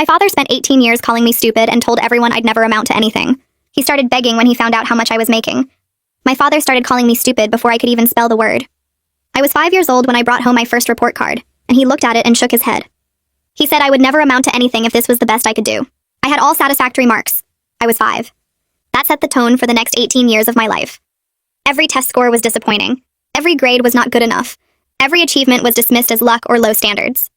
My father spent 18 years calling me stupid and told everyone I'd never amount to anything. He started begging when he found out how much I was making. My father started calling me stupid before I could even spell the word. I was 5 years old when I brought home my first report card, and he looked at it and shook his head. He said I would never amount to anything if this was the best I could do. I had all satisfactory marks. I was 5. That set the tone for the next 18 years of my life. Every test score was disappointing. Every grade was not good enough. Every achievement was dismissed as luck or low standards.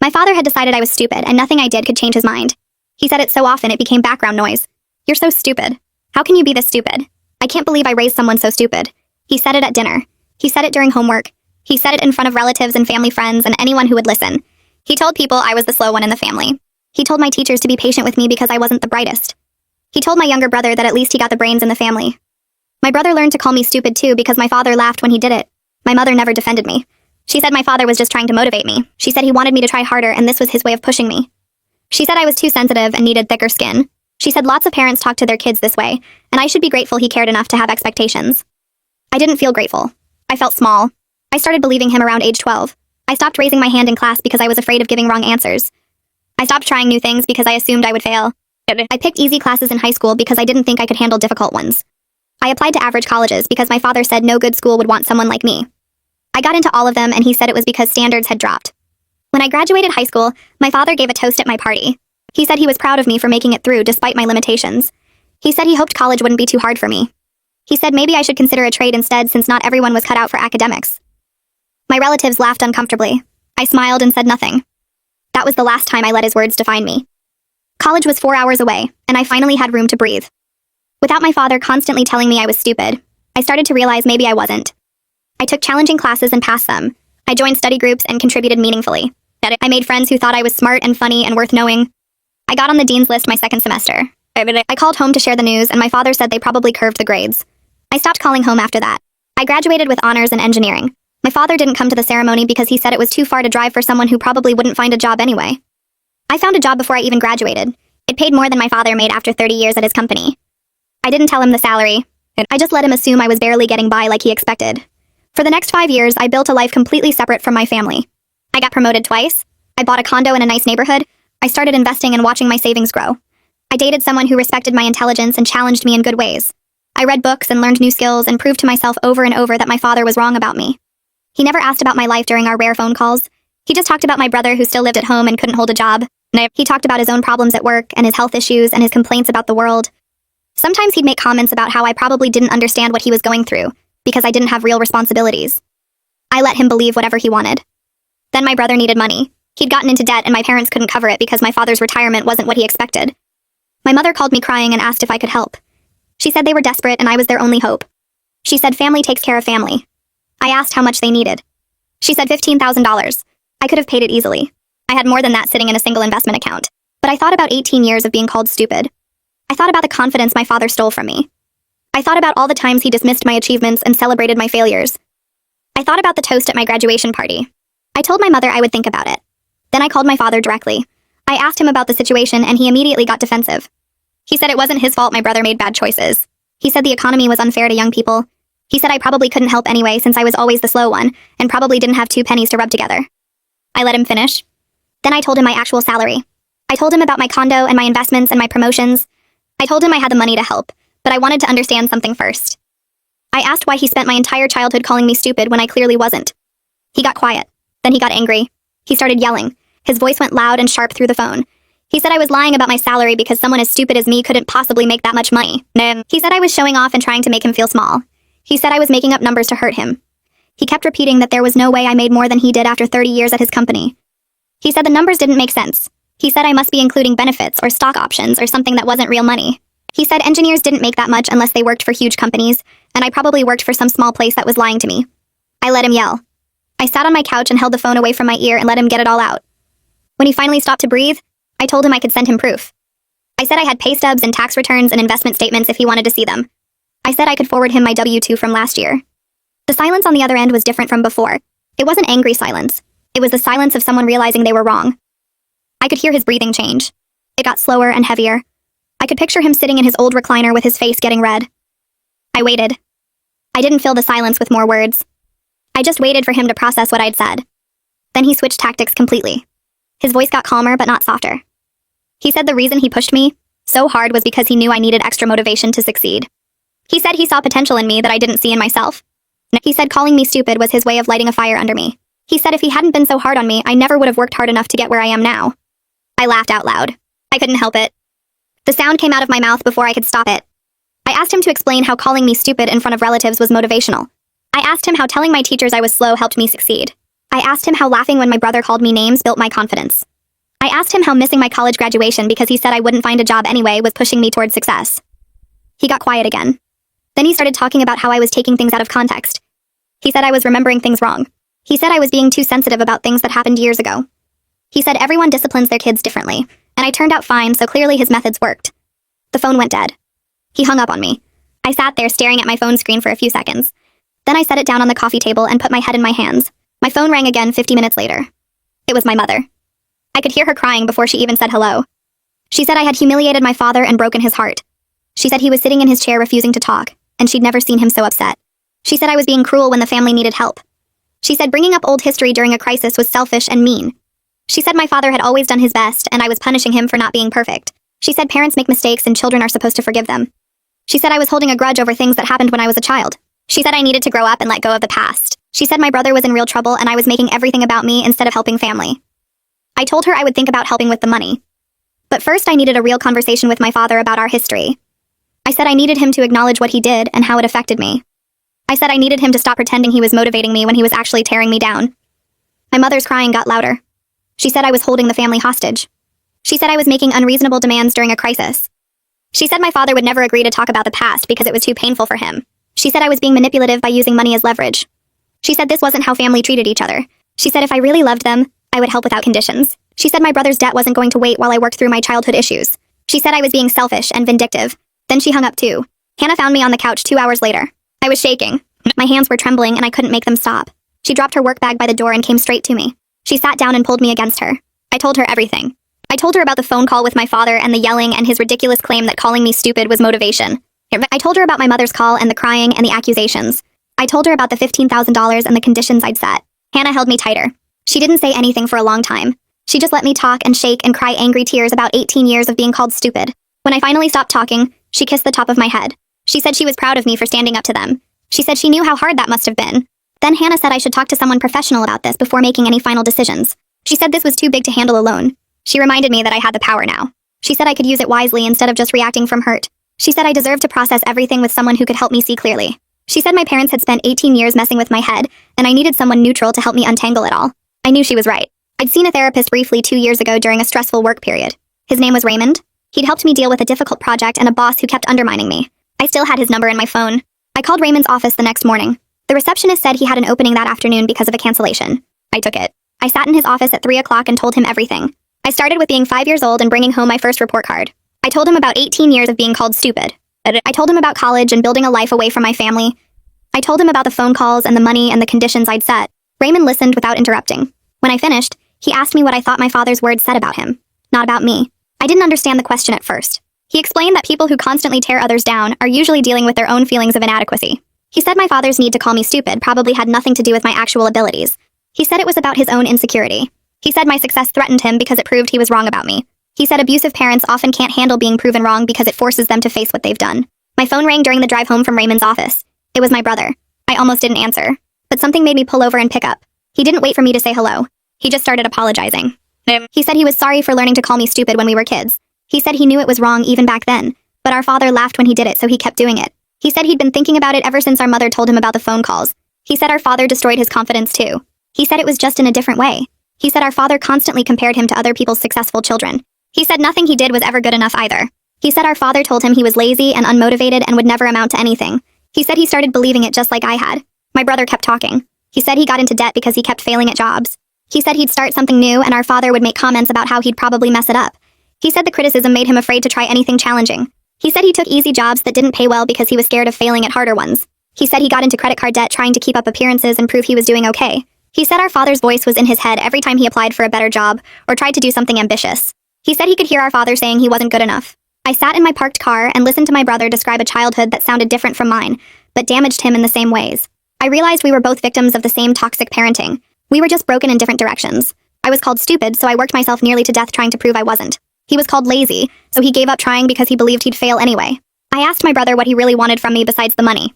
My father had decided I was stupid, and nothing I did could change his mind. He said it so often it became background noise. "You're so stupid. How can you be this stupid? I can't believe I raised someone so stupid." He said it at dinner. He said it during homework. He said it in front of relatives and family friends and anyone who would listen. He told people I was the slow one in the family. He told my teachers to be patient with me because I wasn't the brightest. He told my younger brother that at least he got the brains in the family. My brother learned to call me stupid too because my father laughed when he did it. My mother never defended me. She said my father was just trying to motivate me. She said he wanted me to try harder and this was his way of pushing me. She said I was too sensitive and needed thicker skin. She said lots of parents talk to their kids this way, and I should be grateful he cared enough to have expectations. I didn't feel grateful. I felt small. I started believing him around age 12. I stopped raising my hand in class because I was afraid of giving wrong answers. I stopped trying new things because I assumed I would fail. I picked easy classes in high school because I didn't think I could handle difficult ones. I applied to average colleges because my father said no good school would want someone like me. I got into all of them and he said it was because standards had dropped. When I graduated high school, my father gave a toast at my party. He said he was proud of me for making it through despite my limitations. He said he hoped college wouldn't be too hard for me. He said maybe I should consider a trade instead since not everyone was cut out for academics. My relatives laughed uncomfortably. I smiled and said nothing. That was the last time I let his words define me. College was 4 hours away, and I finally had room to breathe. Without my father constantly telling me I was stupid, I started to realize maybe I wasn't. I took challenging classes and passed them. I joined study groups and contributed meaningfully. I made friends who thought I was smart and funny and worth knowing. I got on the dean's list my second semester. I called home to share the news, and my father said they probably curved the grades. I stopped calling home after that. I graduated with honors in engineering. My father didn't come to the ceremony because he said it was too far to drive for someone who probably wouldn't find a job anyway. I found a job before I even graduated. It paid more than my father made after 30 years at his company. I didn't tell him the salary. I just let him assume I was barely getting by like he expected. For the next 5 years, I built a life completely separate from my family. I got promoted twice. I bought a condo in a nice neighborhood. I started investing and watching my savings grow. I dated someone who respected my intelligence and challenged me in good ways. I read books and learned new skills and proved to myself over and over that my father was wrong about me. He never asked about my life during our rare phone calls. He just talked about my brother who still lived at home and couldn't hold a job. He talked about his own problems at work and his health issues and his complaints about the world. Sometimes he'd make comments about how I probably didn't understand what he was going through because I didn't have real responsibilities. I let him believe whatever he wanted. Then my brother needed money. He'd gotten into debt and my parents couldn't cover it because my father's retirement wasn't what he expected. My mother called me crying and asked if I could help. She said they were desperate and I was their only hope. She said family takes care of family. I asked how much they needed. She said $15,000. I could have paid it easily. I had more than that sitting in a single investment account. But I thought about 18 years of being called stupid. I thought about the confidence my father stole from me. I thought about all the times he dismissed my achievements and celebrated my failures. I thought about the toast at my graduation party. I told my mother I would think about it. Then I called my father directly. I asked him about the situation and he immediately got defensive. He said it wasn't his fault my brother made bad choices. He said the economy was unfair to young people. He said I probably couldn't help anyway since I was always the slow one and probably didn't have 2 pennies to rub together. I let him finish. Then I told him my actual salary. I told him about my condo and my investments and my promotions. I told him I had the money to help, but I wanted to understand something first. I asked why he spent my entire childhood calling me stupid when I clearly wasn't. He got quiet. Then he got angry. He started yelling. His voice went loud and sharp through the phone. He said I was lying about my salary because someone as stupid as me couldn't possibly make that much money. He said I was showing off and trying to make him feel small. He said I was making up numbers to hurt him. He kept repeating that there was no way I made more than he did after 30 years at his company. He said the numbers didn't make sense. He said I must be including benefits or stock options or something that wasn't real money. He said engineers didn't make that much unless they worked for huge companies, and I probably worked for some small place that was lying to me. I let him yell. I sat on my couch and held the phone away from my ear and let him get it all out. When he finally stopped to breathe, I told him I could send him proof. I said I had pay stubs and tax returns and investment statements if he wanted to see them. I said I could forward him my W-2 from last year. The silence on the other end was different from before. It wasn't angry silence. It was the silence of someone realizing they were wrong. I could hear his breathing change. It got slower and heavier. I could picture him sitting in his old recliner with his face getting red. I waited. I didn't fill the silence with more words. I just waited for him to process what I'd said. Then he switched tactics completely. His voice got calmer but not softer. He said the reason he pushed me so hard was because he knew I needed extra motivation to succeed. He said he saw potential in me that I didn't see in myself. He said calling me stupid was his way of lighting a fire under me. He said if he hadn't been so hard on me, I never would have worked hard enough to get where I am now. I laughed out loud. I couldn't help it. The sound came out of my mouth before I could stop it. I asked him to explain how calling me stupid in front of relatives was motivational. I asked him how telling my teachers I was slow helped me succeed. I asked him how laughing when my brother called me names built my confidence. I asked him how missing my college graduation because he said I wouldn't find a job anyway was pushing me towards success. He got quiet again. Then he started talking about how I was taking things out of context. He said I was remembering things wrong. He said I was being too sensitive about things that happened years ago. He said everyone disciplines their kids differently, and I turned out fine, so clearly his methods worked. The phone went dead. He hung up on me. I sat there staring at my phone screen for a few seconds. Then I set it down on the coffee table and put my head in my hands. My phone rang again 50 minutes later. It was my mother. I could hear her crying before she even said hello. She said I had humiliated my father and broken his heart. She said he was sitting in his chair refusing to talk, and she'd never seen him so upset. She said I was being cruel when the family needed help. She said bringing up old history during a crisis was selfish and mean. She said my father had always done his best, and I was punishing him for not being perfect. She said parents make mistakes and children are supposed to forgive them. She said I was holding a grudge over things that happened when I was a child. She said I needed to grow up and let go of the past. She said my brother was in real trouble and I was making everything about me instead of helping family. I told her I would think about helping with the money. But first I needed a real conversation with my father about our history. I said I needed him to acknowledge what he did and how it affected me. I said I needed him to stop pretending he was motivating me when he was actually tearing me down. My mother's crying got louder. She said I was holding the family hostage. She said I was making unreasonable demands during a crisis. She said my father would never agree to talk about the past because it was too painful for him. She said I was being manipulative by using money as leverage. She said this wasn't how family treated each other. She said if I really loved them, I would help without conditions. She said my brother's debt wasn't going to wait while I worked through my childhood issues. She said I was being selfish and vindictive. Then she hung up too. Hannah found me on the couch 2 hours later. I was shaking. My hands were trembling and I couldn't make them stop. She dropped her work bag by the door and came straight to me. She sat down and pulled me against her. I told her everything. I told her about the phone call with my father and the yelling and his ridiculous claim that calling me stupid was motivation. I told her about my mother's call and the crying and the accusations. I told her about the $15,000 and the conditions I'd set. Hannah held me tighter. She didn't say anything for a long time. She just let me talk and shake and cry angry tears about 18 years of being called stupid. When I finally stopped talking, she kissed the top of my head. She said she was proud of me for standing up to them. She said she knew how hard that must have been. Then Hannah said I should talk to someone professional about this before making any final decisions. She said this was too big to handle alone. She reminded me that I had the power now. She said I could use it wisely instead of just reacting from hurt. She said I deserved to process everything with someone who could help me see clearly. She said my parents had spent 18 years messing with my head, and I needed someone neutral to help me untangle it all. I knew she was right. I'd seen a therapist briefly 2 years ago during a stressful work period. His name was Raymond. He'd helped me deal with a difficult project and a boss who kept undermining me. I still had his number in my phone. I called Raymond's office the next morning. The receptionist said he had an opening that afternoon because of a cancellation. I took it. I sat in his office at 3 o'clock and told him everything. I started with being 5 years old and bringing home my first report card. I told him about 18 years of being called stupid. I told him about college and building a life away from my family. I told him about the phone calls and the money and the conditions I'd set. Raymond listened without interrupting. When I finished, he asked me what I thought my father's words said about him, not about me. I didn't understand the question at first. He explained that people who constantly tear others down are usually dealing with their own feelings of inadequacy. He said my father's need to call me stupid probably had nothing to do with my actual abilities. He said it was about his own insecurity. He said my success threatened him because it proved he was wrong about me. He said abusive parents often can't handle being proven wrong because it forces them to face what they've done. My phone rang during the drive home from Raymond's office. It was my brother. I almost didn't answer, but something made me pull over and pick up. He didn't wait for me to say hello. He just started apologizing. He said he was sorry for learning to call me stupid when we were kids. He said he knew it was wrong even back then, but our father laughed when he did it, so he kept doing it. He said he'd been thinking about it ever since our mother told him about the phone calls. He said our father destroyed his confidence too. He said it was just in a different way. He said our father constantly compared him to other people's successful children. He said nothing he did was ever good enough either. He said our father told him he was lazy and unmotivated and would never amount to anything. He said he started believing it just like I had. My brother kept talking. He said he got into debt because he kept failing at jobs. He said he'd start something new and our father would make comments about how he'd probably mess it up. He said the criticism made him afraid to try anything challenging. He said he took easy jobs that didn't pay well because he was scared of failing at harder ones. He said he got into credit card debt trying to keep up appearances and prove he was doing okay. He said our father's voice was in his head every time he applied for a better job or tried to do something ambitious. He said he could hear our father saying he wasn't good enough. I sat in my parked car and listened to my brother describe a childhood that sounded different from mine, but damaged him in the same ways. I realized we were both victims of the same toxic parenting. We were just broken in different directions. I was called stupid, so I worked myself nearly to death trying to prove I wasn't. He was called lazy, so he gave up trying because he believed he'd fail anyway. I asked my brother what he really wanted from me besides the money.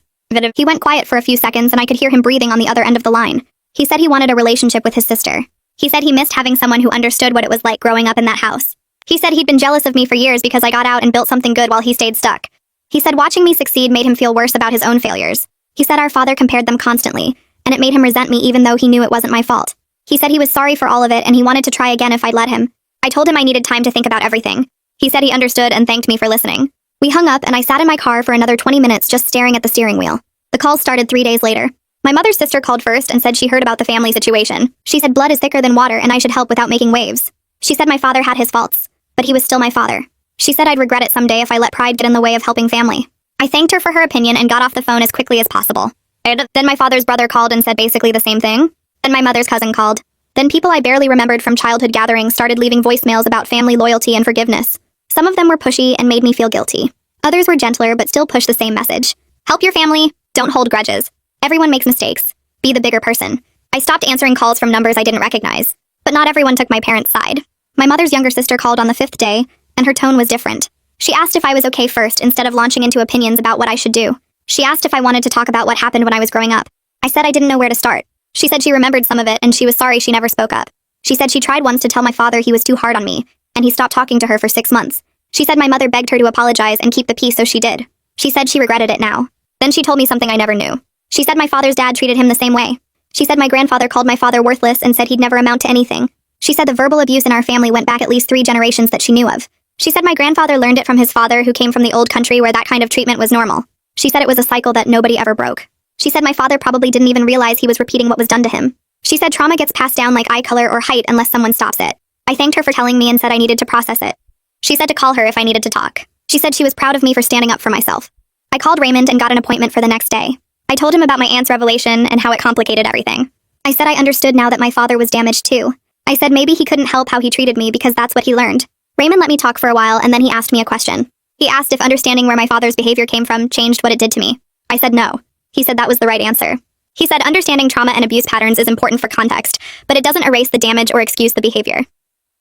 He went quiet for a few seconds and I could hear him breathing on the other end of the line. He said he wanted a relationship with his sister. He said he missed having someone who understood what it was like growing up in that house. He said he'd been jealous of me for years because I got out and built something good while he stayed stuck. He said watching me succeed made him feel worse about his own failures. He said our father compared them constantly, and it made him resent me even though he knew it wasn't my fault. He said he was sorry for all of it and he wanted to try again if I'd let him. I told him I needed time to think about everything. He said he understood and thanked me for listening. We hung up and I sat in my car for another 20 minutes just staring at the steering wheel. The call started 3 days later. My mother's sister called first and said she heard about the family situation. She said blood is thicker than water and I should help without making waves. She said my father had his faults, but he was still my father. She said I'd regret it someday if I let pride get in the way of helping family. I thanked her for her opinion and got off the phone as quickly as possible. Then my father's brother called and said basically the same thing. Then my mother's cousin called. Then people I barely remembered from childhood gatherings started leaving voicemails about family loyalty and forgiveness. Some of them were pushy and made me feel guilty. Others were gentler but still pushed the same message. Help your family. Don't hold grudges. Everyone makes mistakes. Be the bigger person. I stopped answering calls from numbers I didn't recognize. But not everyone took my parents' side. My mother's younger sister called on the 5th day, and her tone was different. She asked if I was okay first instead of launching into opinions about what I should do. She asked if I wanted to talk about what happened when I was growing up. I said I didn't know where to start. She said she remembered some of it and she was sorry she never spoke up. She said she tried once to tell my father he was too hard on me, and he stopped talking to her for 6 months. She said my mother begged her to apologize and keep the peace, so she did. She said she regretted it now. Then she told me something I never knew. She said my father's dad treated him the same way. She said my grandfather called my father worthless and said he'd never amount to anything. She said the verbal abuse in our family went back at least 3 generations that she knew of. She said my grandfather learned it from his father who came from the old country where that kind of treatment was normal. She said it was a cycle that nobody ever broke. She said my father probably didn't even realize he was repeating what was done to him. She said trauma gets passed down like eye color or height unless someone stops it. I thanked her for telling me and said I needed to process it. She said to call her if I needed to talk. She said she was proud of me for standing up for myself. I called Raymond and got an appointment for the next day. I told him about my aunt's revelation and how it complicated everything. I said I understood now that my father was damaged too. I said maybe he couldn't help how he treated me because that's what he learned. Raymond let me talk for a while and then he asked me a question. He asked if understanding where my father's behavior came from changed what it did to me. I said no. He said that was the right answer. He said understanding trauma and abuse patterns is important for context, but it doesn't erase the damage or excuse the behavior.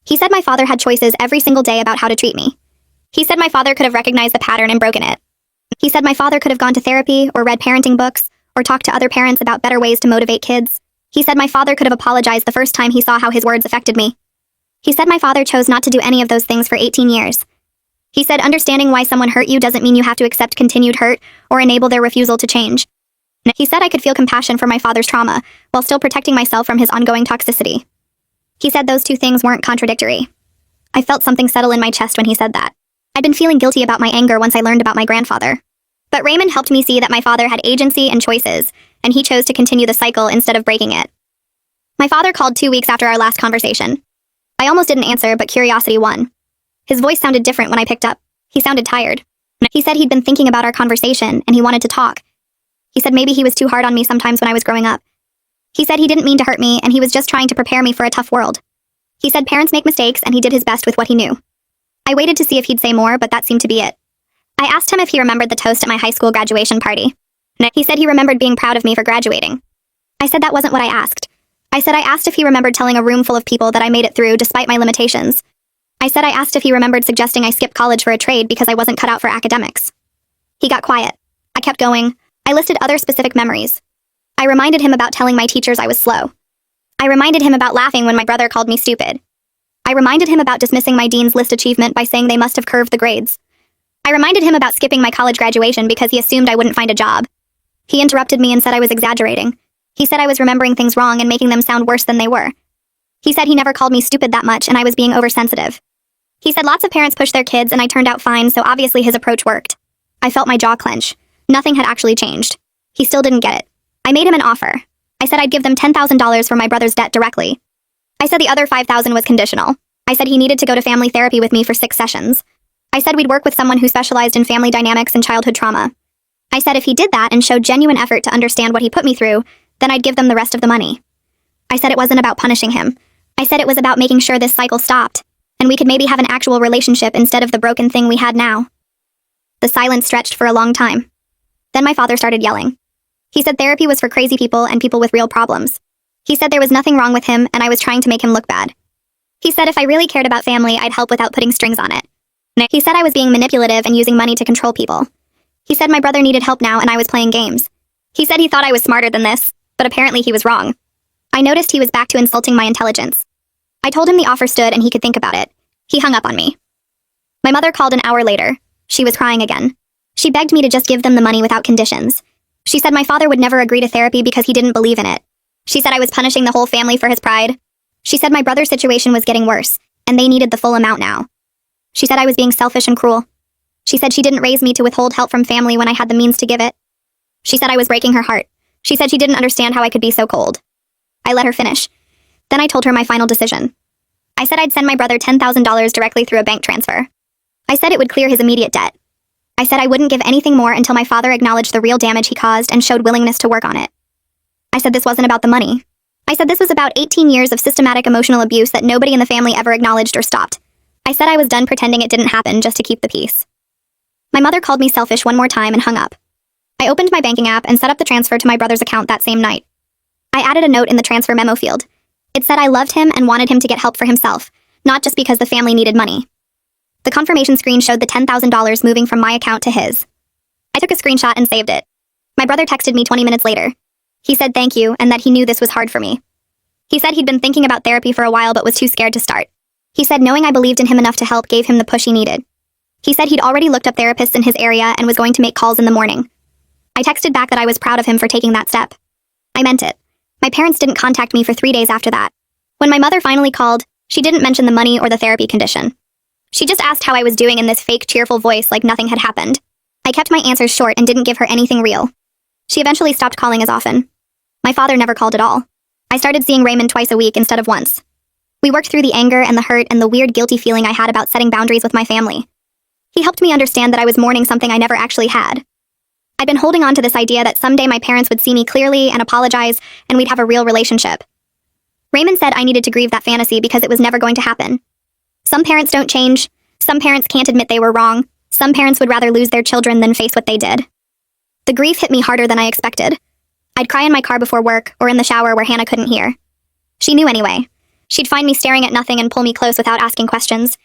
He said my father had choices every single day about how to treat me. He said my father could have recognized the pattern and broken it. He said my father could have gone to therapy or read parenting books or talked to other parents about better ways to motivate kids. He said my father could have apologized the first time he saw how his words affected me. He said my father chose not to do any of those things for 18 years. He said understanding why someone hurt you doesn't mean you have to accept continued hurt or enable their refusal to change. He said I could feel compassion for my father's trauma while still protecting myself from his ongoing toxicity. He said those two things weren't contradictory. I felt something settle in my chest when he said that. I'd been feeling guilty about my anger once I learned about my grandfather. But Raymond helped me see that my father had agency and choices, and he chose to continue the cycle instead of breaking it. My father called 2 weeks after our last conversation. I almost didn't answer, but curiosity won. His voice sounded different when I picked up. He sounded tired. He said he'd been thinking about our conversation, and he wanted to talk. He said maybe he was too hard on me sometimes when I was growing up. He said he didn't mean to hurt me, and he was just trying to prepare me for a tough world. He said parents make mistakes, and he did his best with what he knew. I waited to see if he'd say more, but that seemed to be it. I asked him if he remembered the toast at my high school graduation party. He said he remembered being proud of me for graduating. I said that wasn't what I asked. I said I asked if he remembered telling a room full of people that I made it through despite my limitations. I said I asked if he remembered suggesting I skip college for a trade because I wasn't cut out for academics. He got quiet. I kept going. I listed other specific memories. I reminded him about telling my teachers I was slow. I reminded him about laughing when my brother called me stupid. I reminded him about dismissing my dean's list achievement by saying they must have curved the grades. I reminded him about skipping my college graduation because he assumed I wouldn't find a job. He interrupted me and said I was exaggerating. He said I was remembering things wrong and making them sound worse than they were. He said he never called me stupid that much and I was being oversensitive. He said lots of parents push their kids and I turned out fine, so obviously his approach worked. I felt my jaw clench. Nothing had actually changed. He still didn't get it. I made him an offer. I said I'd give them $10,000 for my brother's debt directly. I said the other $5,000 was conditional. I said he needed to go to family therapy with me for 6 sessions. I said we'd work with someone who specialized in family dynamics and childhood trauma. I said if he did that and showed genuine effort to understand what he put me through, then I'd give them the rest of the money. I said it wasn't about punishing him. I said it was about making sure this cycle stopped, and we could maybe have an actual relationship instead of the broken thing we had now. The silence stretched for a long time. Then my father started yelling. He said therapy was for crazy people and people with real problems. He said there was nothing wrong with him and I was trying to make him look bad. He said if I really cared about family, I'd help without putting strings on it. He said I was being manipulative and using money to control people. He said my brother needed help now and I was playing games. He said he thought I was smarter than this, but apparently he was wrong. I noticed he was back to insulting my intelligence. I told him the offer stood and he could think about it. He hung up on me. My mother called an hour later. She was crying again. She begged me to just give them the money without conditions. She said my father would never agree to therapy because he didn't believe in it. She said I was punishing the whole family for his pride. She said my brother's situation was getting worse, and they needed the full amount now. She said I was being selfish and cruel. She said she didn't raise me to withhold help from family when I had the means to give it. She said I was breaking her heart. She said she didn't understand how I could be so cold. I let her finish. Then I told her my final decision. I said I'd send my brother $10,000 directly through a bank transfer. I said it would clear his immediate debt. I said I wouldn't give anything more until my father acknowledged the real damage he caused and showed willingness to work on it. I said this wasn't about the money. I said this was about 18 years of systematic emotional abuse that nobody in the family ever acknowledged or stopped. I said I was done pretending it didn't happen just to keep the peace. My mother called me selfish one more time and hung up. I opened my banking app and set up the transfer to my brother's account that same night. I added a note in the transfer memo field. It said I loved him and wanted him to get help for himself, not just because the family needed money. The confirmation screen showed the $10,000 moving from my account to his. I took a screenshot and saved it. My brother texted me 20 minutes later. He said thank you and that he knew this was hard for me. He said he'd been thinking about therapy for a while but was too scared to start. He said knowing I believed in him enough to help gave him the push he needed. He said he'd already looked up therapists in his area and was going to make calls in the morning. I texted back that I was proud of him for taking that step. I meant it. My parents didn't contact me for 3 days after that. When my mother finally called, she didn't mention the money or the therapy condition. She just asked how I was doing in this fake, cheerful voice like nothing had happened. I kept my answers short and didn't give her anything real. She eventually stopped calling as often. My father never called at all. I started seeing Raymond twice a week instead of once. We worked through the anger and the hurt and the weird guilty feeling I had about setting boundaries with my family. He helped me understand that I was mourning something I never actually had. I'd been holding on to this idea that someday my parents would see me clearly and apologize, and we'd have a real relationship. Raymond said I needed to grieve that fantasy because it was never going to happen. Some parents don't change. Some parents can't admit they were wrong. Some parents would rather lose their children than face what they did. The grief hit me harder than I expected. I'd cry in my car before work or in the shower where Hannah couldn't hear. She knew anyway. She'd find me staring at nothing and pull me close without asking questions.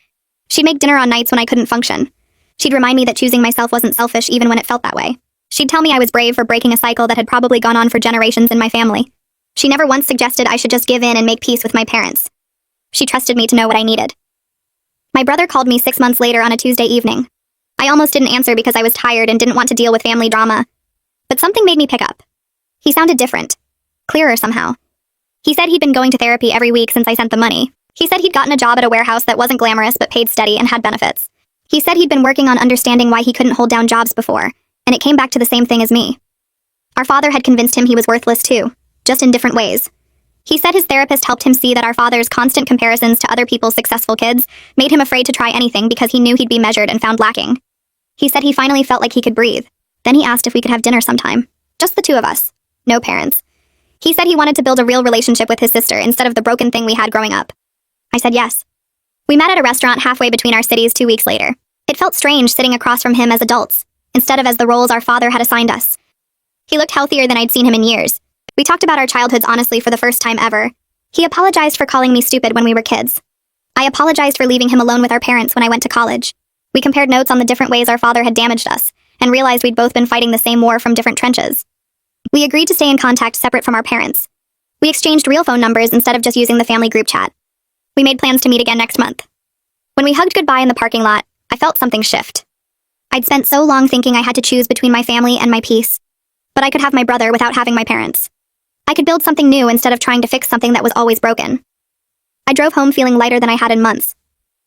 She'd make dinner on nights when I couldn't function. She'd remind me that choosing myself wasn't selfish even when it felt that way. She'd tell me I was brave for breaking a cycle that had probably gone on for generations in my family. She never once suggested I should just give in and make peace with my parents. She trusted me to know what I needed. My brother called me 6 months later on a Tuesday evening. I almost didn't answer because I was tired and didn't want to deal with family drama. But something made me pick up. He sounded different. Clearer somehow. He said he'd been going to therapy every week since I sent the money. He said he'd gotten a job at a warehouse that wasn't glamorous but paid steady and had benefits. He said he'd been working on understanding why he couldn't hold down jobs before, and it came back to the same thing as me. Our father had convinced him he was worthless too, just in different ways. He said his therapist helped him see that our father's constant comparisons to other people's successful kids made him afraid to try anything because he knew he'd be measured and found lacking. He said he finally felt like he could breathe. Then he asked if we could have dinner sometime. Just the two of us. No parents. He said he wanted to build a real relationship with his sister instead of the broken thing we had growing up. I said yes. We met at a restaurant halfway between our cities 2 weeks later. It felt strange sitting across from him as adults, instead of as the roles our father had assigned us. He looked healthier than I'd seen him in years. We talked about our childhoods honestly for the first time ever. He apologized for calling me stupid when we were kids. I apologized for leaving him alone with our parents when I went to college. We compared notes on the different ways our father had damaged us, and realized we'd both been fighting the same war from different trenches. We agreed to stay in contact separate from our parents. We exchanged real phone numbers instead of just using the family group chat. We made plans to meet again next month. When we hugged goodbye in the parking lot, I felt something shift. I'd spent so long thinking I had to choose between my family and my peace. But I could have my brother without having my parents. I could build something new instead of trying to fix something that was always broken. I drove home feeling lighter than I had in months.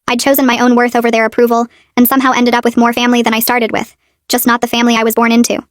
I'd chosen my own worth over their approval, and somehow ended up with more family than I started with, just not the family I was born into.